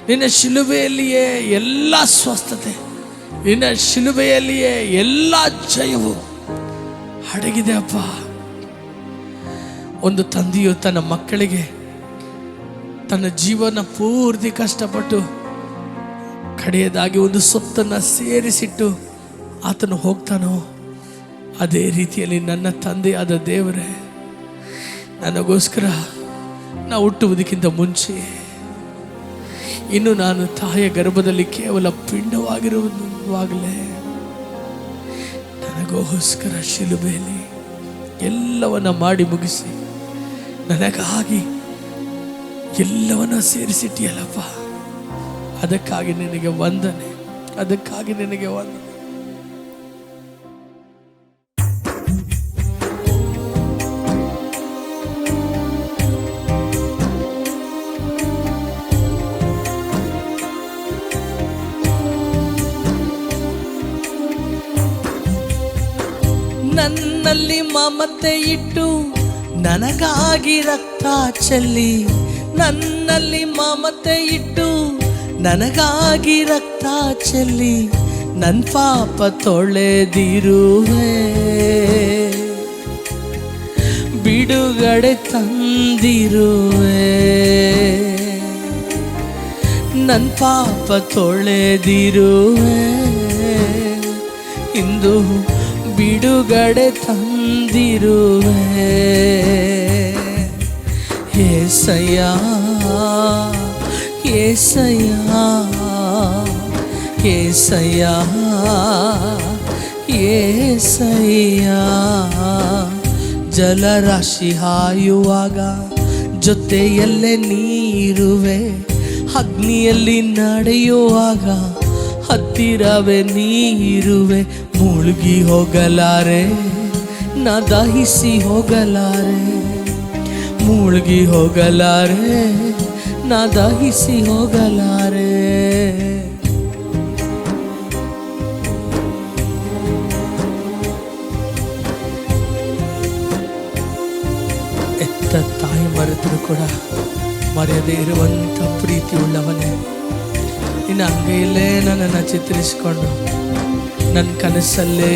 [SPEAKER 1] ನಿನ್ನ ಶಿಲುಬೆಯಲ್ಲಿಯೇ ಎಲ್ಲ ಸ್ವಸ್ಥತೆ, ನಿನ್ನ ಶಿಲುಬೆಯಲ್ಲಿಯೇ ಎಲ್ಲ ಜಯವು ಅಡಗಿದೆ ಅಪ್ಪ. ಒಂದು ತಂದೆಯು ತನ್ನ ಮಕ್ಕಳಿಗೆ ತನ್ನ ಜೀವನ ಪೂರ್ತಿ ಕಷ್ಟಪಟ್ಟು ಕಡೆಯದಾಗಿ ಒಂದು ಸೊತ್ತನ್ನು ಸೇರಿಸಿಟ್ಟು ಆತನು ಹೋಗ್ತಾನೋ, ಅದೇ ರೀತಿಯಲ್ಲಿ ನನ್ನ ತಂದೆಯಾದ ದೇವರೇ ನನಗೋಸ್ಕರ ನಾ ಹುಟ್ಟುವುದಕ್ಕಿಂತ ಮುಂಚೆ ಇನ್ನು ನಾನು ತಾಯಿಯ ಗರ್ಭದಲ್ಲಿ ಕೇವಲ ಪಿಂಡವಾಗಿರುವಾಗಲೇ ನನಗೋಸ್ಕರ ಶಿಲುಬೆಯಲ್ಲಿ ಎಲ್ಲವನ್ನ ಮಾಡಿ ಮುಗಿಸಿ ನನಗಾಗಿ ಎಲ್ಲವನ್ನ ಸೇರಿಸಿಟ್ಟಿಯಲ್ಲಪ್ಪ. ಅದಕ್ಕಾಗಿ ನಿನಗೆ ವಂದನೆ, ಅದಕ್ಕಾಗಿ ನಿನಗೆ ವಂದನೆ. ನನ್ನಲ್ಲಿ ಮಮತೆ ಇಟ್ಟು ನನಗಾಗಿ ರಕ್ತ ಚೆಲ್ಲಿ, ನನ್ನಲ್ಲಿ ಮಮತೆ ಇಟ್ಟು ನನಗಾಗಿ ರಕ್ತ ಚೆಲ್ಲಿ ನನ್ನ ಪಾಪ ತೊಳೆದಿರುವೆ, ಬಿಡುಗಡೆ ತಂದಿರುವೆ. ನನ್ನ ಪಾಪ ತೊಳೆದಿರುವೆ, ಇಂದು ಬಿಡುಗಡೆ ತಂದಿರುವೆ. ಏಸಯ್ಯ ಏಸಯ್ಯ ಏಸಯ್ಯ ಏಸಯ್ಯ. ಜಲರಾಶಿ ಹಾಯುವಾಗ ಜೊತೆಯಲ್ಲೇ ನೀರುವೆ, ಅಗ್ನಿಯಲ್ಲಿ ನಡೆಯುವಾಗ ಹತ್ತಿರವೇ ನೀರುವೆ. ಮುಳುಗಿ ಹೋಗಲಾರೆ, ನಾ ದಹಿಸಿ ಹೋಗಲಾರೆ, ಮುಳುಗಿ ಹೋಗಲಾರೆ, ನಾ ದಹಿಸಿ ಹೋಗಲಾರೆ. ಎತ್ತ ತಾಯಿ ಮರೆತರು ಕೂಡ ಮರೆಯದೇ ಇರುವಂಥ ಪ್ರೀತಿ ಉಳ್ಳವನೇ, ನಿನ್ನ ಅಂಗೈಯಲ್ಲೇ ನನ್ನನ್ನು ಚಿತ್ರಿಸಿಕೊಂಡು ನನ್ನ ಕನಸಲ್ಲೇ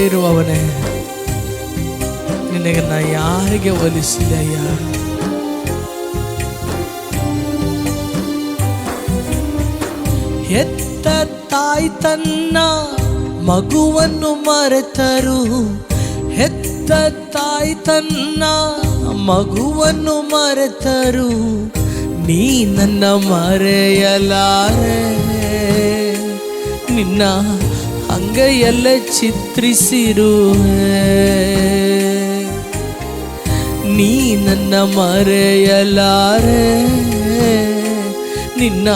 [SPEAKER 1] ಇರುವವನೇ, ನಿನಗೆ ನಾ ಯಾರಿಗೆ ಹೋಲಿಸಲಿ ಅಯ್ಯ. ಹೆತ್ತ ತಾಯಿ ತನ್ನ ಮಗುವನ್ನು ಮರೆತರು, ಹೆತ್ತ ತಾಯಿ ತನ್ನ ಮಗುವನ್ನು ಮರೆತರು, ನೀ ನನ್ನ ಮರೆಯಲಾರೆ. ನಿನ್ನ ಅಂಗೈಯಲ್ಲೇ ಚಿತ್ರಿಸಿರುವೆ, ನೀ ನನ್ನ ಮರೆಯಲಾರೆ. ನಿನ್ನ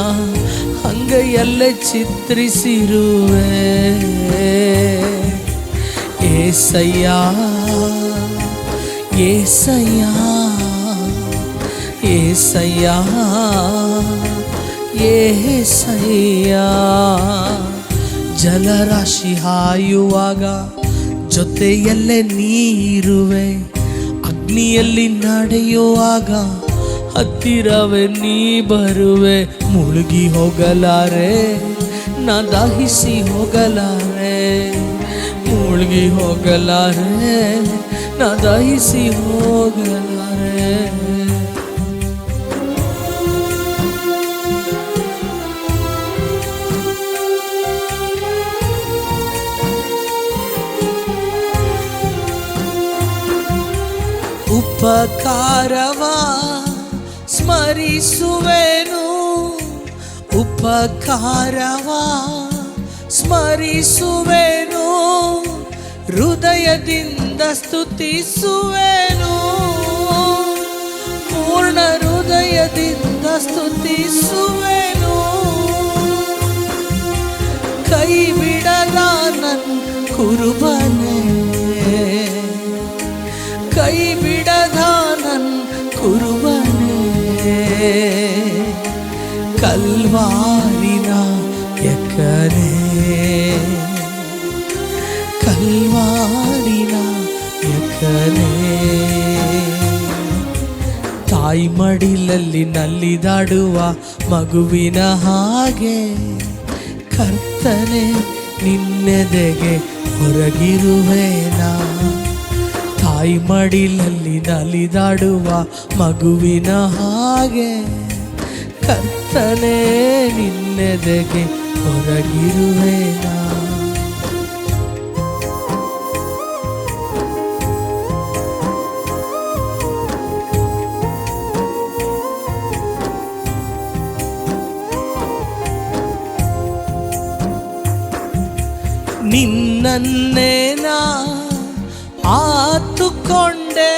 [SPEAKER 1] ಅಂಗೈಯಲ್ಲೇ ಚಿತ್ರಿಸಿರುವೆ. ಏಸಯ್ಯ ಏಸಯ್ಯ ಏಸಯ್ಯ ಏಸಯ್ಯ. ಜಲರಾಶಿ ಹಾಯುವಾಗ ಜೊತೆಯಲ್ಲೇ ನೀರುವೆ, ಅಗ್ನಿಯಲ್ಲಿ ನಡೆಯುವಾಗ ಹತ್ತಿರವೇ ನೀ ಬರುವೆ. ಮುಳುಗಿ ಹೋಗಲಾರೆ, ನಾ ದಾಹಿಸಿ ಹೋಗಲಾರೆ, ಮುಳುಗಿ ಹೋಗಲಾರೆ, ನಾ ದಾಹಿಸಿ ಹೋಗಲಾರೆ. ಉಪಕಾರವ ಸ್ಮರಿಸುವೆನು, ಉಪಕಾರವ ಸ್ಮರಿಸುವೆನು, ಹೃದಯದಿಂದ ಸ್ತುತಿಸುವೆನು, ಪೂರ್ಣ ಹೃದಯದಿಂದ ಸ್ತುತಿಸುವೆನು. ಕೈ ಬಿಡದ ನನ್ನ ಕುರುಬನೇ, ಕೈ ಬಿಡದ ನನ್ನ ಕುರುಬನೇ, ಕಲ್ವಾರಿನ ಎಕ್ಕನೆ, ಕಲ್ವಾರಿನ ಎಕ್ಕನೆ. ತಾಯಿ ಮಡಿಲಲ್ಲಿ ನಲಿದಾಡುವ ಮಗುವಿನ ಹಾಗೆ ಕರ್ತನೆ ನಿನ್ನೆದೆಗೆ ಹೊರಗಿರುವೆನಾ. ತಾಯಿ ಮಡಿಲಲ್ಲಿ ನಲಿದಾಡುವ ಮಗುವಿನ ಹಾಗೆ ಕರ್ತನೆ ನಿನ್ನೆದೆಗೆ ಹೊರಗಿರುವೆನಾ. ನಿನ್ನನ್ನೇ ನಾ ಆತುಕೊಂಡೆ,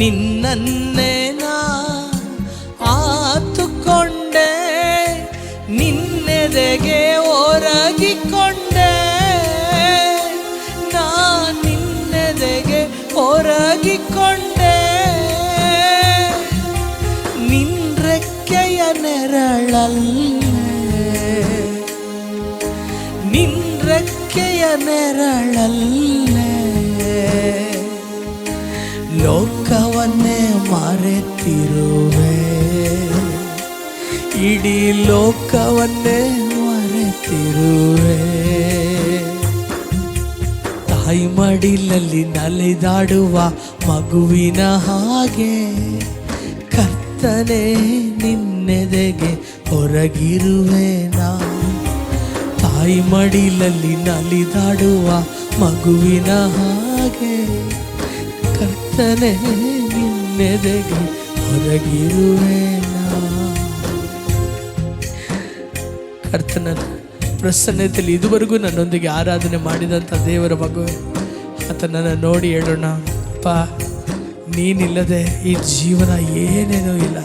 [SPEAKER 1] ನಿನ್ನನ್ನೇ ನಾ ಆತುಕೊಂಡೆ, ನಿನ್ನೆದೆಗೆ ಹೊರಗಿಕೊಂಡೆ, ನಾ ನಿನ್ನೆದೆಗೆ ಹೊರಗಿಕೊಂಡೆ. ನಿನ್ರೆಕ್ಕೆಯ ನೆರಳಲ್ಲೇ, ನಿನ್ರೆಕ್ಕೆಯ ನೆರಳಲ್ಲೇ ಲೋಕವನ್ನೇ ಮರೆತಿರುವೆ, ಇಡೀ ಲೋಕವನ್ನೇ ಮರೆತಿರುವೆ. ತಾಯಿ ಮಡಿಲಲ್ಲಿ ನಲಿದಾಡುವ ಮಗುವಿನ ಹಾಗೆ ಕರ್ತನೆ ನಿನ್ನೆದೆಗೆ ಹೊರಗಿರುವೆನಾ. ತಾಯಿ ಮಡಿಲಲ್ಲಿ ನಲಿದಾಡುವ ಮಗುವಿನ ಹಾಗೆ ಕರ್ತನೆ ನಿನ್ನೆದೆಗೆ ಹೊರಗಿರುವೆನಾ. ಕರ್ತನ ಪ್ರಸನ್ನತೆಯಲ್ಲಿ ಇದುವರೆಗೂ ನನ್ನೊಂದಿಗೆ ಆರಾಧನೆ ಮಾಡಿದಂಥ ದೇವರ ಮಗುವೆ, ಆತನನ್ನು ನೋಡಿ ಹೇಳೋಣ, ಅಪ್ಪ ನೀನಿಲ್ಲದೆ ಈ ಜೀವನ ಏನೇನೂ ಇಲ್ಲ,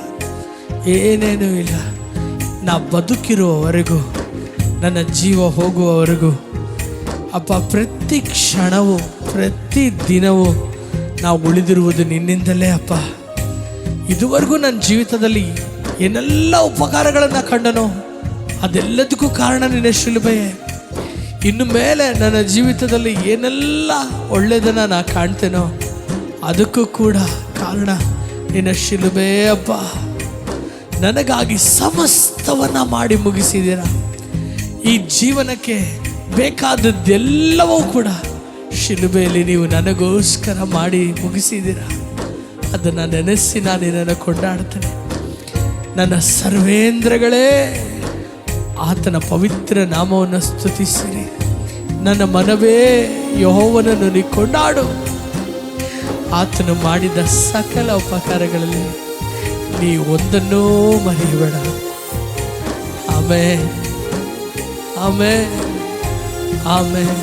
[SPEAKER 1] ಏನೇನೂ ಇಲ್ಲ. ನಾ ಬದುಕಿರುವವರೆಗೂ, ನನ್ನ ಜೀವ ಹೋಗುವವರೆಗೂ ಅಪ್ಪ, ಪ್ರತಿ ಕ್ಷಣವೂ ಪ್ರತಿ ದಿನವೂ ನಾವು ಉಳಿದಿರುವುದು ನಿನ್ನಿಂದಲೇ ಅಪ್ಪ. ಇದುವರೆಗೂ ನನ್ನ ಜೀವಿತದಲ್ಲಿ ಏನೆಲ್ಲ ಉಪಕಾರಗಳನ್ನು ಕಂಡನೋ ಅದೆಲ್ಲದಕ್ಕೂ ಕಾರಣ ನಿನ್ನ ಶಿಲುಬೆಯೇ. ಇನ್ನು ಮೇಲೆ ನನ್ನ ಜೀವಿತದಲ್ಲಿ ಏನೆಲ್ಲ ಒಳ್ಳೆಯದನ್ನು ನಾ ಕಾಣ್ತೇನೋ ಅದಕ್ಕೂ ಕೂಡ ಕಾರಣ ನಿನ್ನ ಶಿಲುಬೆ ಅಪ್ಪ. ನನಗಾಗಿ ಸಮಸ್ತವನ್ನು ಮಾಡಿ ಮುಗಿಸಿದ್ದೀರ. ಈ ಜೀವನಕ್ಕೆ ಬೇಕಾದದ್ದೆಲ್ಲವೂ ಕೂಡ ಶಿಲುಬೆಯಲ್ಲಿ ನೀವು ನನಗೋಸ್ಕರ ಮಾಡಿ ಮುಗಿಸಿದ್ದೀರ. ಅದನ್ನು ನೆನೆಸಿ ನಾನು ನಿನ್ನನ್ನು ಕೊಂಡಾಡ್ತೇನೆ. ನನ್ನ ಸರ್ವೇಂದ್ರಗಳೇ ಆತನ ಪವಿತ್ರ ನಾಮವನ್ನು ಸ್ತುತಿಸಿರಿ. ನನ್ನ ಮನವೇ ಯೆಹೋವನನ್ನು ನೀ ಕೊಂಡಾಡು. ಆತನು ಮಾಡಿದ ಸಕಲ ಉಪಕಾರಗಳಲ್ಲಿ ನೀ ಒಂದನ್ನೂ ಮರೆಯಬೇಡ. Amen, amen, amen.